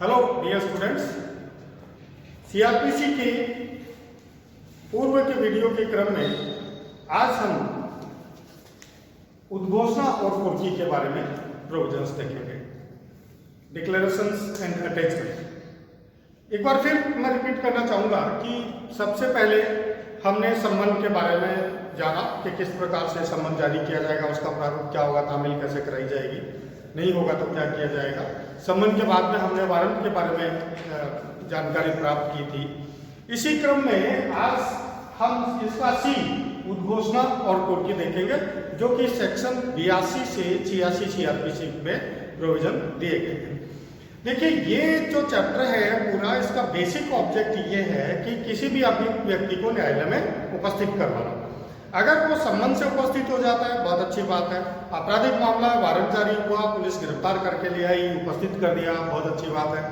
Hello dear students, CrPC के पूर्व के वीडियो के क्रम में आज हम उद्घोषणा और कुर्की के बारे में प्रोविजंस देखेंगे, डिक्लेरेशंस एंड अटैचमेंट। एक बार फिर मैं रिपीट करना चाहूँगा कि सबसे पहले हमने संबंध के बारे में जाना कि किस प्रकार से संबंध जारी किया जाएगा, उसका प्रारूप क्या होगा, तामील कैसे कराई जाएगी, नहीं होगा तो क्या किया जाएगा। संबंध के बाद में हमने वारंट के बारे में जानकारी प्राप्त की थी। इसी क्रम में आज हम इसका सी उद्घोषणा और कुर्की देखेंगे, जो कि सेक्शन 82 से 86 सीआरपीसी में प्रोविजन दिए गए हैं। देखिए, ये जो चैप्टर है पूरा, इसका बेसिक ऑब्जेक्ट ये है कि किसी भी अभियुक्त व्यक्ति को न्यायालय में उपस्थित करवाना। अगर वो संबंध से उपस्थित हो जाता है, बहुत अच्छी बात है। आपराधिक मामला, वारंट जारी हुआ, पुलिस गिरफ्तार करके ले आई, उपस्थित कर दिया, बहुत अच्छी बात है।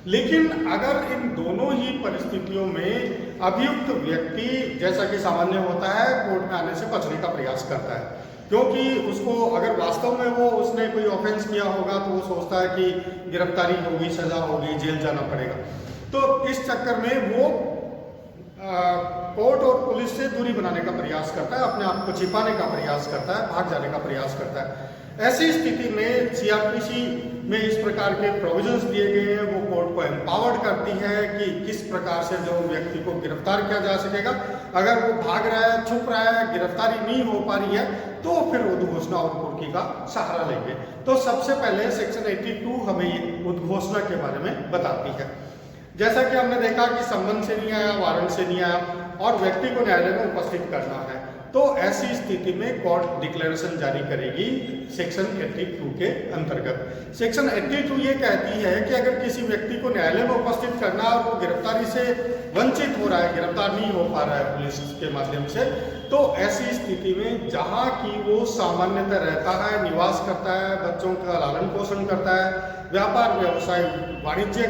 लेकिन अगर इन दोनों ही परिस्थितियों में अभियुक्त व्यक्ति, जैसा कि सामान्य होता है, कोर्ट में आने से बचने का प्रयास करता है, क्योंकि उसको अगर वास्तव में वो उसने कोई ऑफेंस किया होगा तो वो सोचता है कि गिरफ्तारी होगी, सजा होगी, जेल जाना पड़ेगा। तो इस चक्कर में वो कोर्ट और पुलिस से दूरी बनाने का प्रयास करता है, अपने आप को छिपाने का प्रयास करता है, भाग जाने का प्रयास करता है। ऐसी स्थिति में सीआरपीसी में इस प्रकार के प्रोविजंस दिए गए हैं, वो कोर्ट को एम्पावर्ड करती है कि किस प्रकार से जो व्यक्ति को गिरफ्तार किया जा सकेगा। अगर वो भाग रहा है, छुप रहा है, गिरफ्तारी नहीं हो पा रही है, तो फिर उद्घोषणा और कुर्की का सहारा लेंगे। तो सबसे पहले सेक्शन 82 हमें उद्घोषणा के बारे में बताती है। जैसा कि हमने देखा कि संबंध से नहीं आया, वारंट से नहीं आया और व्यक्ति को न्यायालय में उपस्थित करना है, तो ऐसी स्थिति में कोर्ट डिक्लेरेशन जारी करेगी सेक्शन 82 के अंतर्गत। सेक्शन 82 ये कहती है कि अगर किसी व्यक्ति को न्यायालय में उपस्थित करना और वो गिरफ्तारी से वंचित हो रहा है, गिरफ्तार नहीं हो पा रहा है पुलिस के माध्यम से, तो ऐसी स्थिति में जहाँ की वो सामान्यतः रहता है, निवास करता है, बच्चों का लालन पोषण करता है, व्यापार व्यवसाय वाणिज्य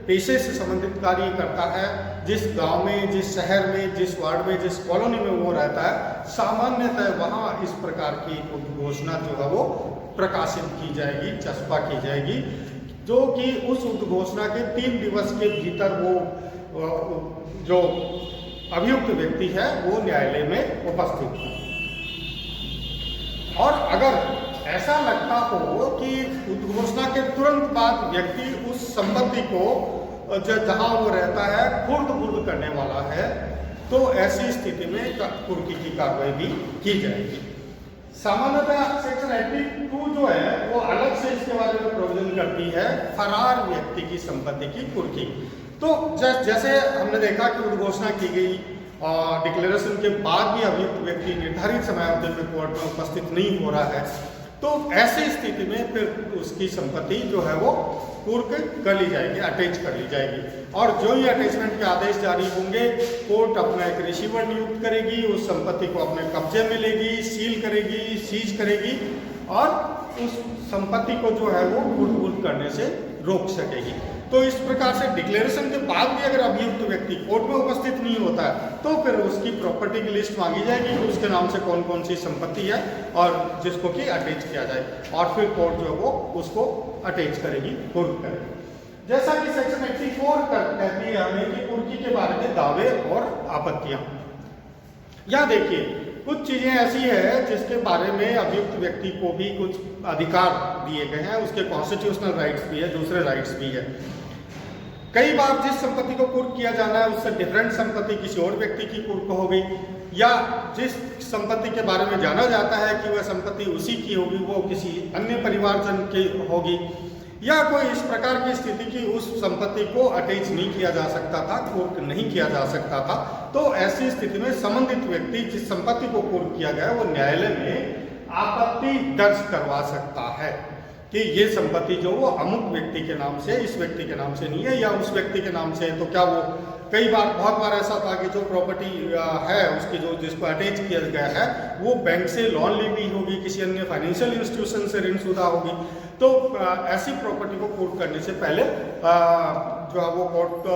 पेशे से संबंधित कार्य करता है, जिस गांव में, जिस शहर में, जिस वार्ड में, जिस कॉलोनी में वो रहता है, सामान्यतः वहाँ इस प्रकार की उद्घोषणा जो है वो प्रकाशित की जाएगी, चस्पा की जाएगी, जो कि उस उद्घोषणा के 3 दिवस के भीतर वो जो अभियुक्त व्यक्ति है वो न्यायालय में उपस्थित है। और अगर ऐसा लगता हो कि उद्घोषणा के तुरंत बाद व्यक्ति उस संपत्ति को जहां वो रहता है खुर्द-बुर्द करने वाला है, तो ऐसी स्थिति में कुर्की की कार्रवाई भी की जाएगी। सामान्यतः सेक्शन 82 जो है वो अलग से इसके बारे में प्रोविजन करती है फरार व्यक्ति की संपत्ति की कुर्की। तो जैसे हमने देखा कि उद्घोषणा की गई और डिक्लेरेशन के बाद भी अभियुक्त व्यक्ति निर्धारित समयावधि में कोर्ट में उपस्थित नहीं हो रहा है, तो ऐसी स्थिति में फिर उसकी संपत्ति जो है वो कुर्क कर ली जाएगी, अटैच कर ली जाएगी। और जो ही अटैचमेंट के आदेश जारी होंगे, कोर्ट अपना एक रिसीवर नियुक्त करेगी, उस संपत्ति को अपने कब्जे में लेगी, सील करेगी, सीज करेगी और उस संपत्ति को जो है वो कुर्क करने से रोक सकेगी। तो इस प्रकार से डिक्लेरेशन के बाद भी अगर अभियुक्त व्यक्ति कोर्ट में उपस्थित नहीं होता है, तो फिर उसकी प्रॉपर्टी की लिस्ट मांगी जाएगी कि उसके नाम से कौन कौन सी संपत्ति है और जिसको कि अटैच किया जाए, और फिर कोर्ट जो है वो उसको अटैच करेगी, कुर्क करेगी। जैसा कि सेक्शन 84 कहती है हमें कि कुर्की के बारे में दावे और आपत्तियां। या देखिए, कुछ चीजें ऐसी है जिसके बारे में अभियुक्त व्यक्ति को भी कुछ अधिकार दिए गए हैं, उसके कॉन्स्टिट्यूशनल राइट्स भी है, दूसरे राइट्स भी है। कई बार जिस संपत्ति को कुर्क किया जाना है उससे डिफरेंट संपत्ति किसी और व्यक्ति की कुर्क हो गई, या जिस संपत्ति के बारे में जाना जाता है कि वह संपत्ति उसी की होगी वो किसी अन्य परिवारजन की होगी, या कोई इस प्रकार की स्थिति की उस संपत्ति को अटैच नहीं किया जा सकता था, कुर्क नहीं किया जा सकता था, तो ऐसी स्थिति में संबंधित व्यक्ति जिस संपत्ति को कुर्क किया गया वो न्यायालय में आपत्ति दर्ज करवा सकता है कि ये संपत्ति जो वो अमुक व्यक्ति के नाम से, इस व्यक्ति के नाम से नहीं है, या उस व्यक्ति के नाम से है। तो क्या वो कई बार, बहुत बार ऐसा था कि जो प्रॉपर्टी है उसकी जो जिसको अटैच किया गया है वो बैंक से लोन ली हुई होगी, किसी अन्य फाइनेंशियल इंस्टीट्यूशन से ऋण शुदा होगी, तो ऐसी प्रॉपर्टी को कुर्क करने से पहले जो है वो कोर्ट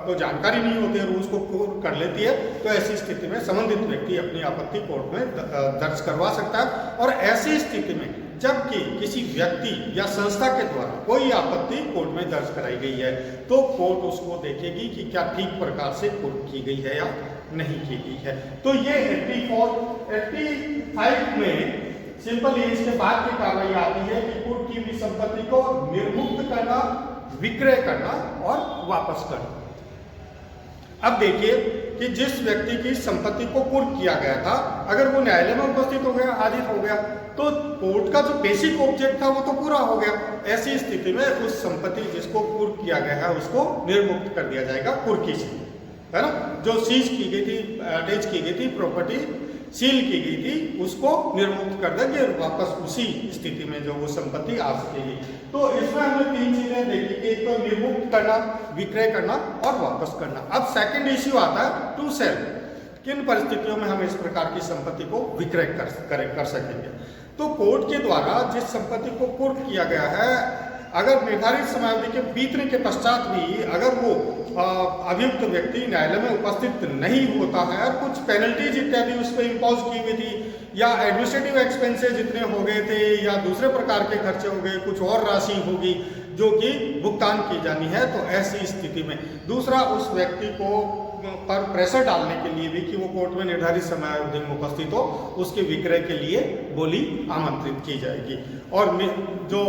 को जानकारी नहीं होती है और उसको कुर्क कर लेती है। तो ऐसी स्थिति में संबंधित व्यक्ति अपनी आपत्ति कोर्ट में दर्ज करवा सकता है, और ऐसी स्थिति में जबकि किसी व्यक्ति या संस्था के द्वारा कोई आपत्ति कोर्ट में दर्ज कराई गई है तो कोर्ट उसको देखेगी कि क्या ठीक प्रकार से कोर्ट की गई है या नहीं की गई है। तो ये 85 में सिंपल इसके बाद की कार्रवाई आती है कि कुर्क की हुई संपत्ति को निर्मुक्त करना, विक्रय करना और वापस करना। अब देखिए कि जिस व्यक्ति की संपत्ति को कुर्क किया गया था, अगर वो न्यायालय में उपस्थित हो गया, हाजिर हो गया, तो कोर्ट का जो बेसिक ऑब्जेक्ट था वो तो पूरा हो गया। ऐसी स्थिति में उस संपत्ति जिसको कुर्क किया गया है उसको निर्मुक्त कर दिया जाएगा कुर्की से, है ना। जो सीज की गई थी, अटैच की गई थी प्रॉपर्टी, सील की गई थी, उसको निर्मुक्त कर देंगे और वापस उसी स्थिति में जो वो संपत्ति आ सकेगी। तो इसमें हमने 3 चीजें देखी कि एक तो निर्मुक्त करना, विक्रय करना और वापस करना। अब सेकंड इश्यू आता है टू सेल। किन परिस्थितियों में हम इस प्रकार की संपत्ति को विक्रय कर सकेंगे। तो कोर्ट के द्वारा जिस संपत्ति को कुर्क किया गया है, अगर निर्धारित समयावधि के बीतने के पश्चात भी अगर वो अभियुक्त व्यक्ति न्यायालय में उपस्थित नहीं होता है और कुछ पेनल्टीज इत्यादि उस पर इम्पोज की हुई थी या एडमिनिस्ट्रेटिव एक्सपेंसेस जितने हो गए थे या दूसरे प्रकार के खर्चे हो गए, कुछ और राशि होगी जो कि भुगतान की जानी है, तो ऐसी स्थिति में दूसरा उस व्यक्ति को पर प्रेशर डालने के लिए भी कि वो कोर्ट में निर्धारित समयावधि में उपस्थित हो, उसके विक्रय के लिए बोली आमंत्रित की जाएगी और जो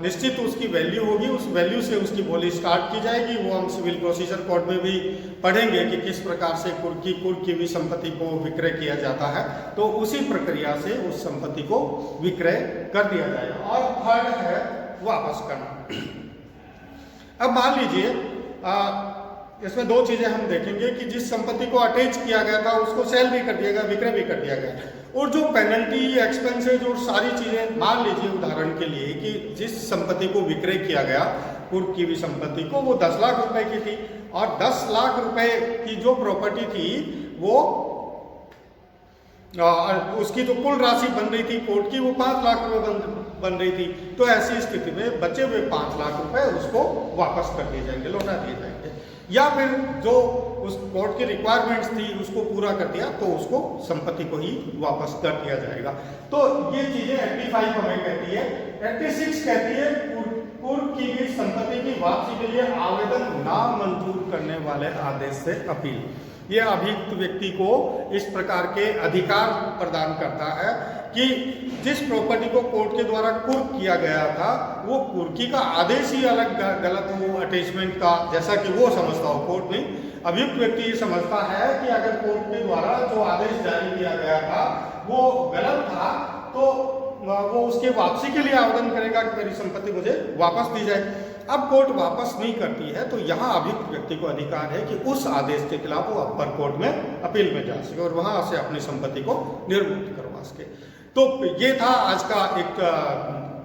निश्चित उसकी वैल्यू होगी, उस वैल्यू से उसकी बोली स्टार्ट की जाएगी। वो हम सिविल प्रोसीजर कोड में भी पढ़ेंगे कि किस प्रकार से कुर्क की हुई संपत्ति को विक्रय किया जाता है। तो उसी प्रक्रिया से उस संपत्ति को विक्रय कर दिया जाएगा। और थर्ड है वापस करना। अब मान लीजिए इसमें 2 चीजें हम देखेंगे कि जिस संपत्ति को अटैच किया गया था उसको सेल भी कर दिया गया, विक्रय भी कर दिया गया, और जो पेनल्टी, एक्सपेंसेज और सारी चीजें, मान लीजिए उदाहरण के लिए कि जिस संपत्ति को विक्रय किया गया, कुर्क की हुई संपत्ति को, वो 10 लाख रुपए की थी और 10 लाख रुपए की जो प्रॉपर्टी थी वो उसकी जो कुल राशि बन रही थी कोर्ट की वो 5 लाख रुपए बन रही थी। तो ऐसी स्थिति में बचे हुए 5 लाख रुपए उसको वापस कर दिए जाएंगे, लौटा दिए जाएंगे। या फिर जो उस कोर्ट की रिक्वायरमेंट्स थी उसको पूरा कर दिया तो उसको संपत्ति को ही वापस कर दिया जाएगा। तो ये चीजें 85 हमें कहती है। 86 कहती है कुर्क की गई संपत्ति की वापसी के लिए आवेदन नामंजूर करने वाले आदेश से अपील। ये अभियुक्त व्यक्ति को इस प्रकार के अधिकार प्रदान करता है कि जिस प्रॉपर्टी को कोर्ट के द्वारा कुर्क किया गया था वो कुर्की का आदेश ही अलग गलत हो, अटैचमेंट का, जैसा कि वो समझता हो, कोर्ट नहीं, अभियुक्त व्यक्ति ये समझता है कि अगर कोर्ट के द्वारा जो आदेश जारी किया गया था वो गलत था तो वो उसके वापसी के लिए आवेदन करेगा कि मेरी संपत्ति मुझे वापस दी जाए। अब कोर्ट वापस नहीं करती है तो यहाँ अभियुक्त व्यक्ति को अधिकार है कि उस आदेश के खिलाफ वो अपर कोर्ट में अपील में जा सके और वहां से अपनी संपत्ति को निर्मुक्त करवा सके। तो ये था आज का एक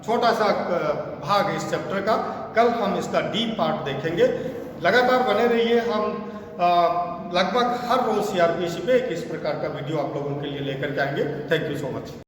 छोटा सा भाग इस चैप्टर का। कल हम इसका डीप पार्ट देखेंगे। लगातार बने रहिए। हम लगभग हर रोज CRPC पे इस प्रकार का वीडियो आप लोगों के लिए लेकर के आएंगे। Thank you so much.